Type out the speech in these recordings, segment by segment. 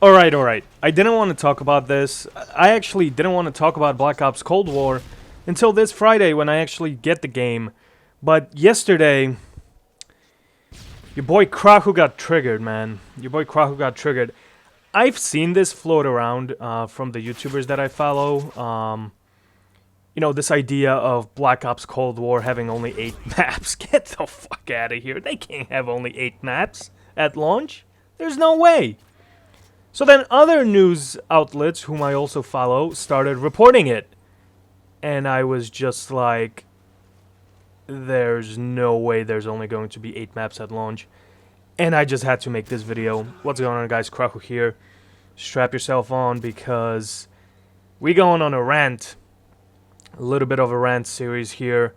Alright. I didn't want to talk about this. I actually didn't want to talk about Black Ops Cold War until this Friday when I actually get the game. But yesterday, your boy Krahu got triggered, man. Your boy Krahu got triggered. I've seen this float around from the YouTubers that I follow. This idea of Black Ops Cold War having only 8 maps. Get the fuck out of here. They can't have only 8 maps at launch. There's no way. So then other news outlets, whom I also follow, started reporting it. And I was just like, there's no way there's only going to be 8 maps at launch. And I just had to make this video. What's going on, guys? Krakow here. Strap yourself on because we going on a rant. A little bit of a rant series here.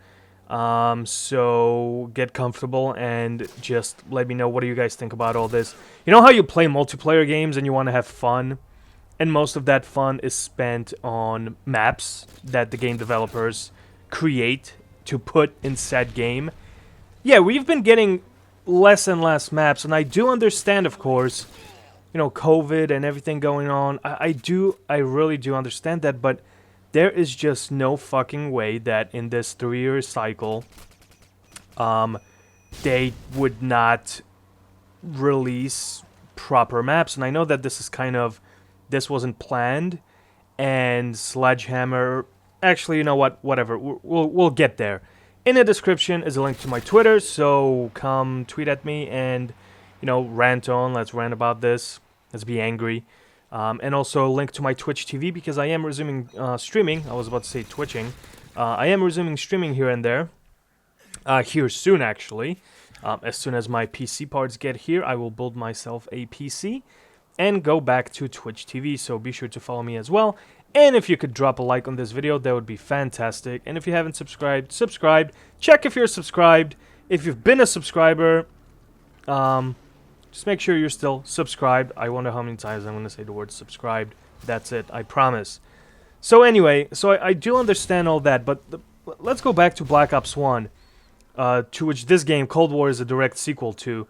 So get comfortable and just let me know, what do you guys think about all this? You know how you play multiplayer games and you want to have fun, and most of that fun is spent on maps that the game developers create to put in said game? Yeah, we've been getting less and less maps, and I do understand, of course, COVID and everything going on. I really do understand that, but there is just no fucking way that in this 3-year cycle, they would not release proper maps. And I know that this wasn't planned, and Sledgehammer, actually, you know what, whatever, we'll get there. In the description is a link to my Twitter, so come tweet at me and, rant on, let's rant about this, let's be angry. And also a link to my Twitch TV, because I am resuming streaming. I was about to say twitching. I am resuming streaming here and there. Here soon, actually. As soon as my PC parts get here, I will build myself a PC and go back to Twitch TV. So be sure to follow me as well. And if you could drop a like on this video, that would be fantastic. And if you haven't subscribed, subscribe. Check if you're subscribed. If you've been a subscriber, just make sure you're still subscribed. I wonder how many times I'm going to say the word subscribed. That's it, I promise. So anyway, I do understand all that, but let's go back to Black Ops 1, to which this game, Cold War, is a direct sequel to.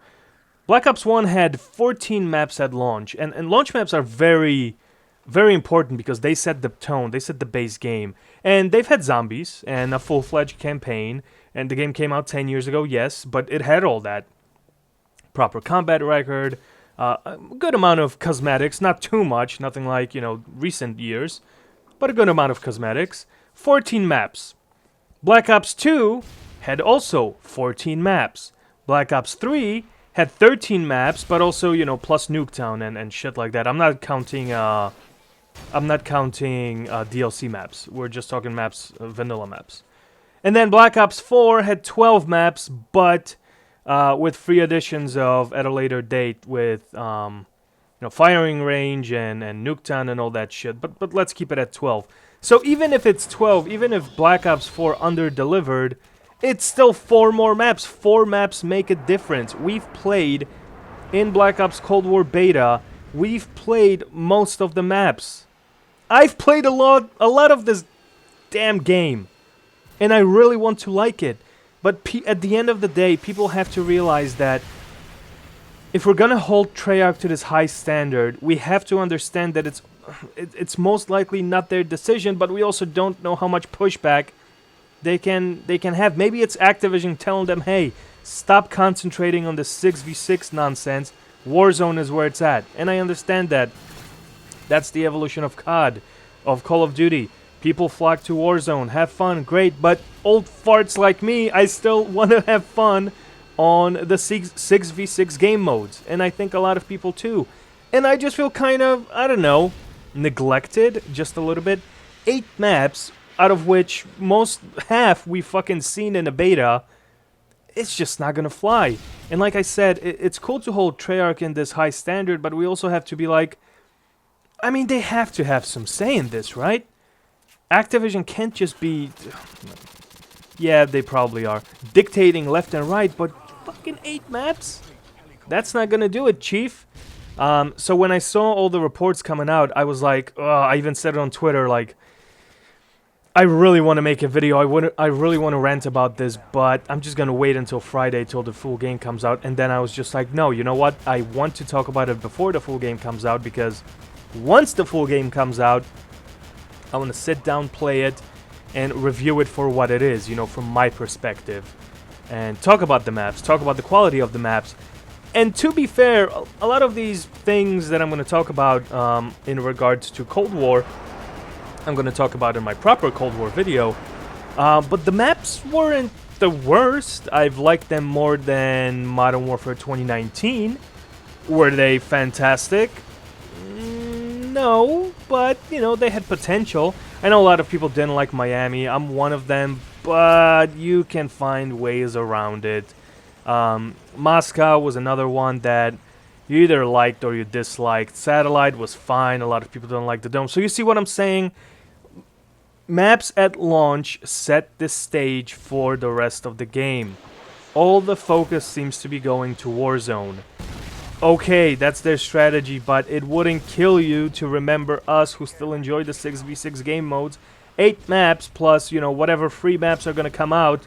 Black Ops 1 had 14 maps at launch, and launch maps are very, very important because they set the tone, they set the base game. And they've had zombies and a full-fledged campaign, and the game came out 10 years ago, yes, but it had all that. Proper combat record, a good amount of cosmetics, not too much, nothing like, recent years, but a good amount of cosmetics. 14 maps. Black Ops 2 had also 14 maps. Black Ops 3 had 13 maps, but also, plus Nuketown and shit like that. I'm not counting DLC maps. We're just talking maps, vanilla maps. And then Black Ops 4 had 12 maps, but with free additions at a later date with firing range and Nuketown and all that shit. But let's keep it at 12. So even if it's 12, even if Black Ops 4 under-delivered, it's still 4 more maps. 4 maps make a difference. We've played in Black Ops Cold War Beta. We've played most of the maps. I've played a lot of this damn game, and I really want to like it. But at the end of the day, people have to realize that if we're gonna hold Treyarch to this high standard, we have to understand that it's most likely not their decision, but we also don't know how much pushback they can have. Maybe it's Activision telling them, hey, stop concentrating on the 6v6 nonsense. Warzone is where it's at. And I understand that. That's the evolution of COD, of Call of Duty. People flock to Warzone, have fun, great, but old farts like me, I still want to have fun on the 6v6 game modes, and I think a lot of people too. And I just feel kind of, I don't know, neglected just a little bit. 8 maps, out of which half we fucking seen in the beta, it's just not gonna fly. And like I said, it's cool to hold Treyarch in this high standard, but we also have to be like, I mean, they have to have some say in this, right? Activision can't just be, yeah, they probably are, dictating left and right, but fucking 8 maps? That's not gonna do it, chief. So when I saw all the reports coming out, I was like, I even said it on Twitter, like, I really want to make a video. I really want to rant about this, but I'm just gonna wait until Friday till the full game comes out. And then I was just like, no, you know what? I want to talk about it before the full game comes out, because once the full game comes out, I want to sit down, play it, and review it for what it is, you know, from my perspective, and talk about the maps, talk about the quality of the maps. And to be fair, a lot of these things that I'm going to talk about in regards to Cold War, I'm going to talk about in my proper Cold War video. But the maps weren't the worst. I've liked them more than Modern Warfare 2019. Were they fantastic? No, but, you know, they had potential. I know a lot of people didn't like Miami. I'm one of them, but you can find ways around it. Moscow was another one that you either liked or you disliked. Satellite was fine. A lot of people don't like the dome. So you see what I'm saying? Maps at launch set the stage for the rest of the game. All the focus seems to be going to Warzone. Okay, that's their strategy, but it wouldn't kill you to remember us who still enjoy the 6v6 game modes. 8 maps plus, you know, whatever free maps are going to come out.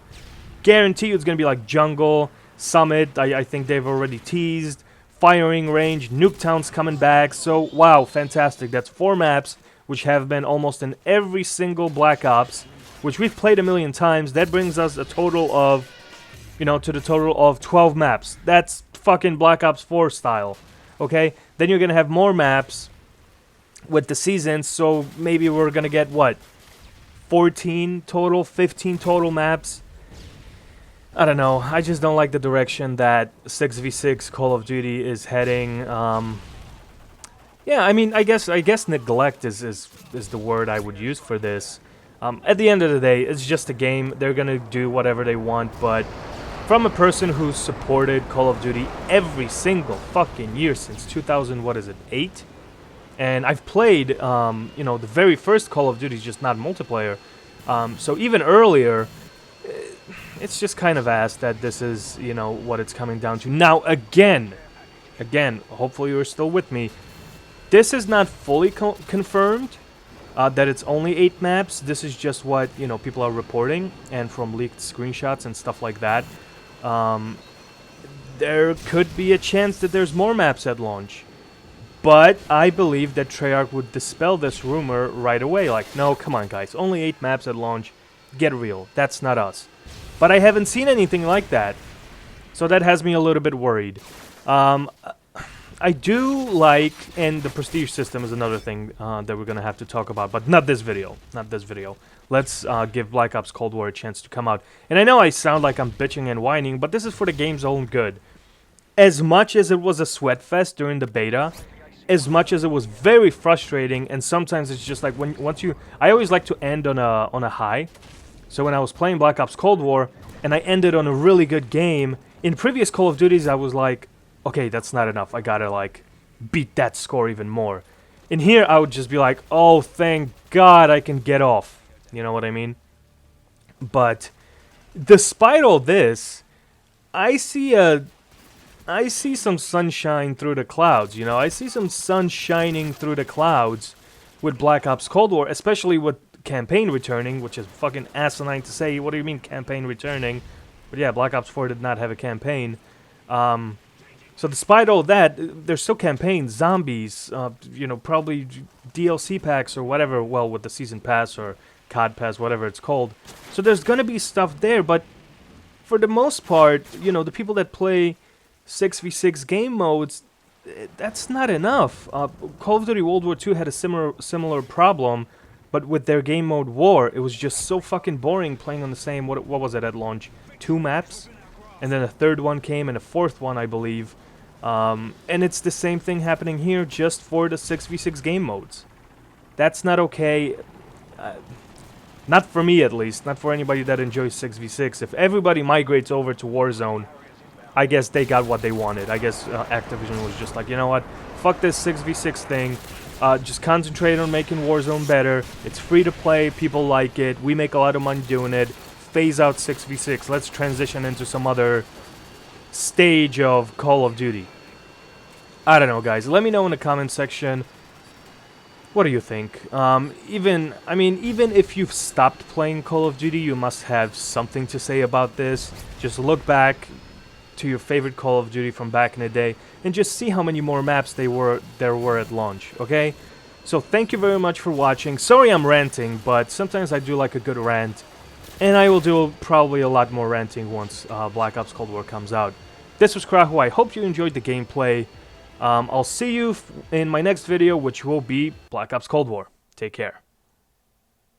Guarantee you it's going to be like Jungle, Summit, I think they've already teased. Firing Range, Nuketown's coming back. So, wow, fantastic. That's 4 maps, which have been almost in every single Black Ops, which we've played a million times. That brings us a total of, you know, to the total of 12 maps. That's fucking Black Ops 4 style, okay? Then you're gonna have more maps with the seasons, so maybe we're gonna get, what, 14 total, 15 total maps? I don't know. I just don't like the direction that 6v6 Call of Duty is heading. Yeah, I mean, I guess neglect is the word I would use for this. At the end of the day, it's just a game. They're gonna do whatever they want, but from a person who's supported Call of Duty every single fucking year since 2000, what is it, 8? And I've played, you know, the very first Call of Duty, just not multiplayer. So even earlier, it's just kind of ass that this is, you know, what it's coming down to. Now, again, hopefully you're still with me. This is not fully confirmed that it's only 8 maps. This is just what, you know, people are reporting, and from leaked screenshots and stuff like that. There could be a chance that there's more maps at launch. But I believe that Treyarch would dispel this rumor right away. Like, no, come on, guys. Only 8 maps at launch. Get real. That's not us. But I haven't seen anything like that. So that has me a little bit worried. I do like, and the prestige system is another thing that we're going to have to talk about, but not this video. Not this video. Let's give Black Ops Cold War a chance to come out. And I know I sound like I'm bitching and whining, but this is for the game's own good. As much as it was a sweat fest during the beta, as much as it was very frustrating, and sometimes it's just like I always like to end on a high. So when I was playing Black Ops Cold War and I ended on a really good game, in previous Call of Duties I was like, okay, that's not enough. I gotta like beat that score even more. In here I would just be like, oh, thank God I can get off. You know what I mean? But despite all this, I see some sunshine through the clouds, you know? I see some sun shining through the clouds with Black Ops Cold War, especially with campaign returning, which is fucking asinine to say. What do you mean campaign returning? But yeah, Black Ops 4 did not have a campaign. So despite all that, there's still campaigns, zombies, you know, probably DLC packs or whatever, well, with the Season Pass or COD Pass, whatever it's called. So there's gonna be stuff there, but for the most part, you know, the people that play 6v6 game modes, that's not enough. Call of Duty World War II had a similar problem, but with their game mode War, it was just so fucking boring playing on the same, what was it at launch? 2 maps? And then a third one came, and a fourth one, I believe. And it's the same thing happening here, just for the 6v6 game modes. That's not okay. Not for me, at least. Not for anybody that enjoys 6v6. If everybody migrates over to Warzone, I guess they got what they wanted. I guess Activision was just like, you know what? Fuck this 6v6 thing. Just concentrate on making Warzone better. It's free to play. People like it. We make a lot of money doing it. Phase out 6v6. Let's transition into some other stage of Call of Duty. I don't know, guys. Let me know in the comment section What do you think? Even if you've stopped playing Call of Duty, you must have something to say about this. Just look back to your favorite Call of Duty from back in the day and just see how many more maps there were at launch, okay? So thank you very much for watching. Sorry I'm ranting, but sometimes I do like a good rant. And I will do probably a lot more ranting once Black Ops Cold War comes out. This was Krahu. I hope you enjoyed the gameplay. I'll see you in my next video, which will be Black Ops Cold War. Take care.